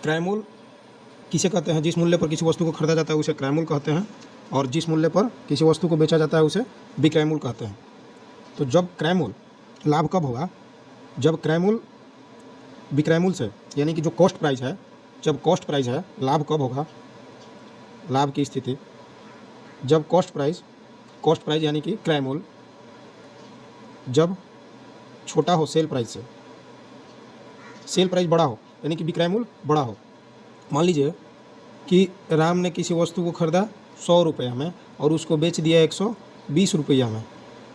क्रय मूल्य किसे कहते हैं? जिस मूल्य पर किसी वस्तु को खरीदा जाता है उसे क्रय मूल्य कहते हैं, और जिस मूल्य पर किसी वस्तु को बेचा जाता है उसे विक्रय मूल्य कहते हैं। तो जब क्रय मूल्य लाभ कब होगा? जब क्रय मूल्य विक्रय मूल्य से, यानी कि जो कॉस्ट प्राइस है, जब कॉस्ट प्राइस है, लाभ कब होगा? लाभ की स्थिति जब कॉस्ट प्राइस यानी कि क्रय मूल्य जब छोटा हो सेल प्राइस से, सेल प्राइस बड़ा हो यानी कि विक्रय मूल्य बड़ा हो। मान लीजिए कि राम ने किसी वस्तु को खरीदा 100 रुपया में और उसको बेच दिया 120 रुपया में।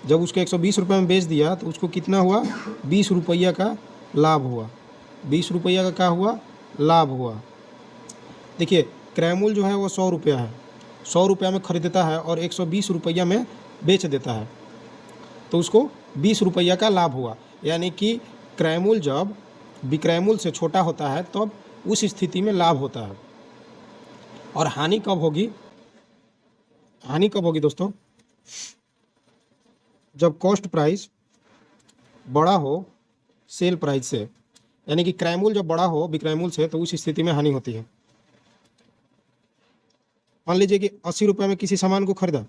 जब उसको 120 रुपये में बेच दिया तो उसको कितना हुआ? 20 रुपया का लाभ हुआ। 20 रुपया का क्या हुआ? लाभ हुआ। देखिए, क्रय मूल्य जो है वो 100 रुपया है, 100 रुपया में खरीदता है और 120 रुपया में बेच देता है, तो उसको 20 रुपया का लाभ हुआ। यानी कि क्रय मूल्य जब विक्रय मूल्य से छोटा होता है तब उस स्थिति में लाभ होता है। और हानि कब होगी? हानि कब होगी दोस्तों? जब कॉस्ट प्राइस बड़ा हो सेल प्राइस से, यानी कि क्रय मूल्य जब बड़ा हो विक्रय मूल्य से, तो उस स्थिति में हानि होती है। मान लीजिए कि 80 रुपये में किसी सामान को खरीदा,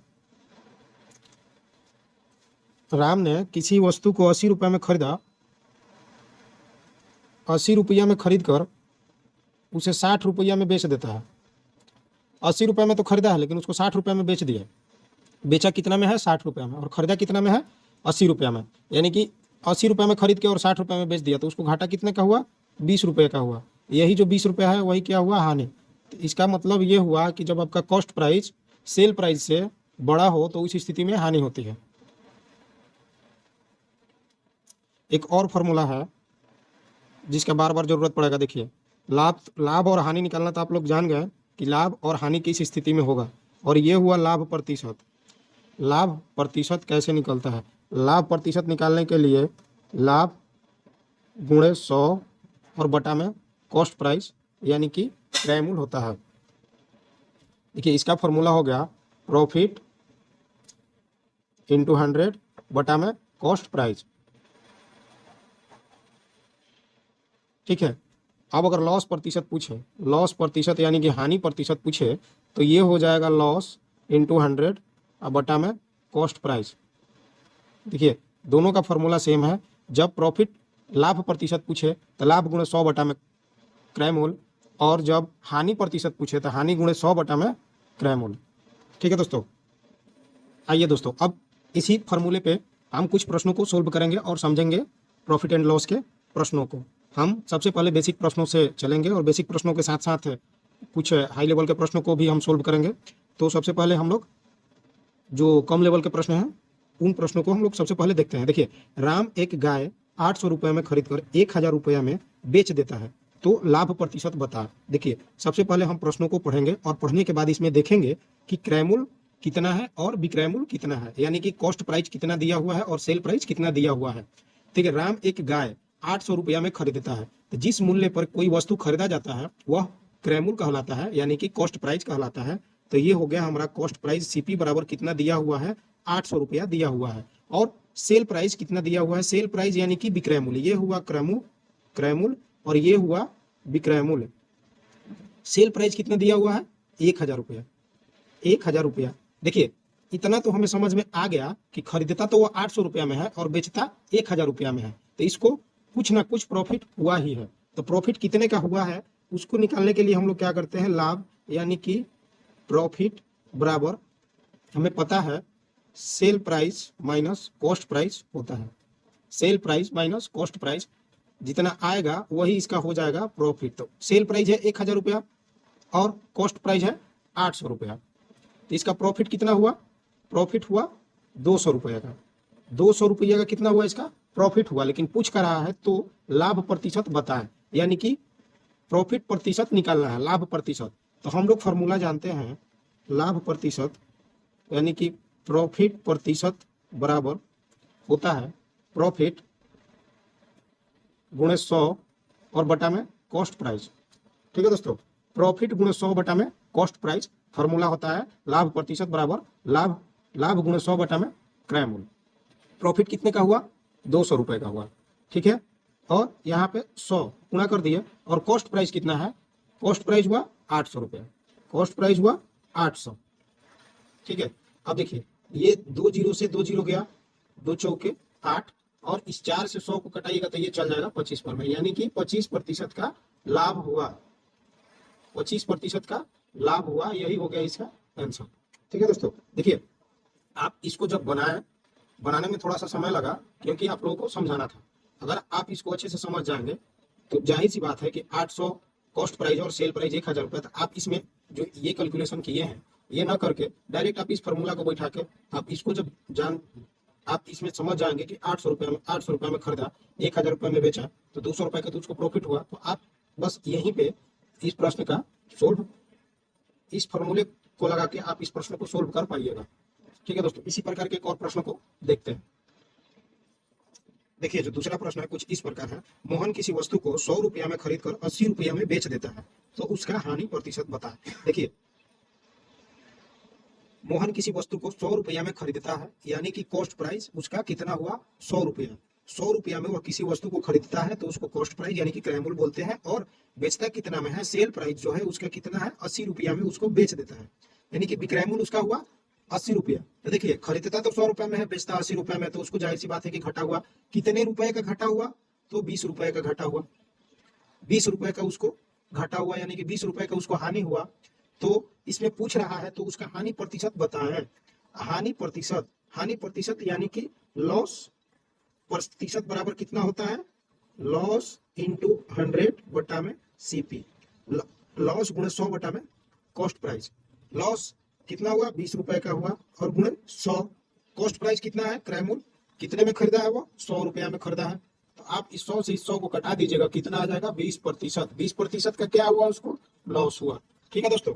राम ने किसी वस्तु को 80 रुपये में खरीदा, 80 रुपया में खरीद कर उसे 60 रुपया में बेच देता है। 80 रुपये में तो खरीदा है लेकिन उसको 60 रुपये में बेच दिया। बेचा कितना में है? 60 रुपये में, और खरीदा कितना में है? 80 रुपये में। यानी कि 80 रुपये में खरीद के और 60 रुपये में बेच दिया, तो उसको घाटा कितने का हुआ? 20 रुपये का हुआ। यही जो 20 रुपये है वही क्या हुआ? हानि। तो इसका मतलब ये हुआ कि जब आपका कॉस्ट प्राइस सेल प्राइस से बड़ा हो तो उस स्थिति में हानि होती है। एक और फॉर्मूला है जिसका बार बार जरूरत पड़ेगा। देखिए, लाभ और हानि निकालना तो आप लोग जान गए कि लाभ और हानि किस स्थिति में होगा, और ये हुआ लाभ प्रतिशत। लाभ प्रतिशत कैसे निकलता है? लाभ प्रतिशत निकालने के लिए लाभ गुणे 100 और बटा में कॉस्ट प्राइस यानी कि क्रय मूल्य होता है। देखिए, इसका फॉर्मूला हो गया प्रॉफिट इंटू 100 बटा में कॉस्ट प्राइस। ठीक है। अब अगर लॉस प्रतिशत पूछे, लॉस प्रतिशत यानी कि हानि प्रतिशत पूछे, तो ये हो जाएगा लॉस इंटू 100 और बटा में कॉस्ट प्राइस। देखिए, दोनों का फॉर्मूला सेम है। जब प्रॉफिट लाभ प्रतिशत पूछे तो लाभ गुणे 100 बटा में क्रय मूल्य, और जब हानि प्रतिशत पूछे तो हानि गुणे 100 बटा में क्रय मूल्य। ठीक है दोस्तों। आइए दोस्तों, अब इसी फॉर्मूले पे हम कुछ प्रश्नों को सोल्व करेंगे और समझेंगे प्रॉफिट एंड लॉस के प्रश्नों को। हम सबसे पहले बेसिक प्रश्नों से चलेंगे और बेसिक प्रश्नों के साथ साथ कुछ हाई लेवल के प्रश्नों को भी हम सोल्व करेंगे। तो सबसे पहले हम लोग जो कम लेवल के प्रश्न हैं उन प्रश्नों को हम लोग सबसे पहले देखते हैं। देखिए, राम एक गाय 800 रुपये में खरीद कर 1000 रुपया में बेच देता है, तो लाभ प्रतिशत बता। देखिए, सबसे पहले हम प्रश्नों को पढ़ेंगे और पढ़ने के बाद इसमें देखेंगे कि क्रय मूल्य कितना है और विक्रय मूल्य कितना है, यानी कि कॉस्ट प्राइस कितना दिया हुआ है और सेल प्राइस कितना दिया हुआ है। ठीक है। राम एक गाय 800 रुपया में खरीदता है, तो जिस मूल्य पर कोई वस्तु खरीदा जाता है वह क्रय मूल्य कहलाता है, यानी कि कॉस्ट प्राइस कहलाता है। तो ये हो गया हमारा कॉस्ट प्राइस। सीपी बराबर कितना दिया हुआ है? 800 रुपया दिया हुआ है। और सेल प्राइस कितना दिया हुआ है? सेल प्राइस यानी कि विक्रय मूल्य। ये हुआ क्रय मूल्य और ये हुआ विक्रय मूल्य। सेल प्राइस कितना दिया हुआ है? 1000 रुपया। 1000 रुपया। देखिए, इतना तो हमें समझ में आ गया कि खरीदता तो वो 800 रुपया में है और बेचता 1000 रुपया में है, तो इसको कुछ ना कुछ प्रॉफिट हुआ ही है। तो प्रॉफिट कितने का हुआ है उसको निकालने के लिए हम लोग क्या करते हैं? लाभ यानी कि प्रॉफिट बराबर, हमें पता है sale price minus cost price होता है। Sale price minus cost price जितना आएगा वही इसका हो जाएगा प्रॉफिट। तो सेल प्राइस है 1000 रुपया और कॉस्ट प्राइस है 800 रुपया, तो इसका प्रॉफिट कितना हुआ? प्रॉफिट हुआ 200 रुपये का। 200 रुपये का कितना हुआ? इसका प्रॉफिट हुआ। लेकिन पूछ कर रहा है तो लाभ प्रतिशत बताएं, यानी कि प्रॉफिट प्रतिशत निकालना है, लाभ प्रतिशत। तो हम लोग फॉर्मूला जानते हैं, लाभ प्रतिशत यानी कि प्रॉफिट प्रतिशत बराबर होता है प्रॉफिट गुणे 100 और बटा में कॉस्ट प्राइस। ठीक है दोस्तों, प्रॉफिट गुणे 100 बटा में कॉस्ट प्राइस। फॉर्मूला होता है लाभ प्रतिशत बराबर लाभ गुणे 100 बटा में क्रय मूल्य। प्रॉफिट कितने का हुआ? 200 रुपये का हुआ। ठीक है। और यहाँ पे 100 गुणा कर दिए। और कॉस्ट प्राइस कितना है? कॉस्ट प्राइस हुआ 800 रुपया, कॉस्ट प्राइस हुआ 800। ठीक है, अब देखिए ये 2 जीरो से 2 जीरो गया, 2 चौके 8, और इस 4 से 100 को कटाइएगा तो ये चल जाएगा 25 पर में, यानी कि 25% का लाभ हुआ, 25% का लाभ हुआ, यही हो गया इसका आंसर। ठीक है दोस्तों, देखिए आप इसको जब बनाने में थोड़ा सा समय लगा क्योंकि आप लोगों को समझाना था। अगर आप इसको अच्छे से समझ जाएंगे तो जाहिर सी बात है कि 800 कॉस्ट प्राइस और सेल प्राइस 1000 रुपये, तो आप इसमें जो ये कैलकुलेशन किए हैं ये ना करके डायरेक्ट आप इस फॉर्मूला को बैठा के आप इसको जब आप इसमें समझ जाएंगे कि 800 रुपये में खरीदा, 1000 रुपये में बेचा, तो 200 रुपये का तो उसको प्रॉफिट हुआ। तो आप बस यहीं पे इस प्रश्न का सोल्व, इस फॉर्मूले को लगा के आप इस प्रश्न को सोल्व कर पाइएगा। ठीक है दोस्तों, इसी प्रकार के एक और प्रश्न को देखते हैं। देखिए जो दूसरा प्रश्न है कुछ इस प्रकार है, मोहन किसी वस्तु को 100 रुपया में खरीद कर 80 रुपया में बेच देता है, तो उसका हानि प्रतिशत बताएं। देखिए मोहन किसी वस्तु को 100 रुपया में खरीदता है, यानी कि कॉस्ट प्राइस उसका कितना हुआ 100 रुपया। 100 रुपया में वह किसी वस्तु को खरीदता है तो उसको कॉस्ट प्राइस यानी कि क्रय मूल्य बोलते हैं, और बेचता कितना में है, सेल प्राइस जो है उसका कितना है 80 रुपया में उसको बेच देता है, यानी कि विक्रय मूल्य उसका हुआ 80 रुपया। तो देखिए खरीदता तो 100 रुपए में है, बेचता 80 रुपए में, तो उसको जाहिर सी बात है कि घटा हुआ, कितने रुपए का घटा हुआ, तो 20 रुपए का घटा हुआ, 20 रुपए का उसको घटा हुआ, यानी कि 20 रुपए का उसको हानि हुआ। तो इसमें पूछ रहा है तो उसका हानि प्रतिशत बताएं। हानि प्रतिशत यानी कि लॉस प्रतिशत बराबर कितना होता है, लॉस इंटू 100 बटा में सीपी, लॉस गुणे 100 बटा में कॉस्ट प्राइस। लॉस कितना हुआ 20 रुपए का हुआ और गुणे 100, कॉस्ट प्राइस कितना है, क्रय मूल्य कितने में खरीदा है, वो 100 रुपया में खरीदा है। तो आप इस 100 से इस 100 को कटा दीजिएगा, कितना आ जाएगा 20%। 20% का क्या हुआ, उसको लॉस हुआ। ठीक है दोस्तों।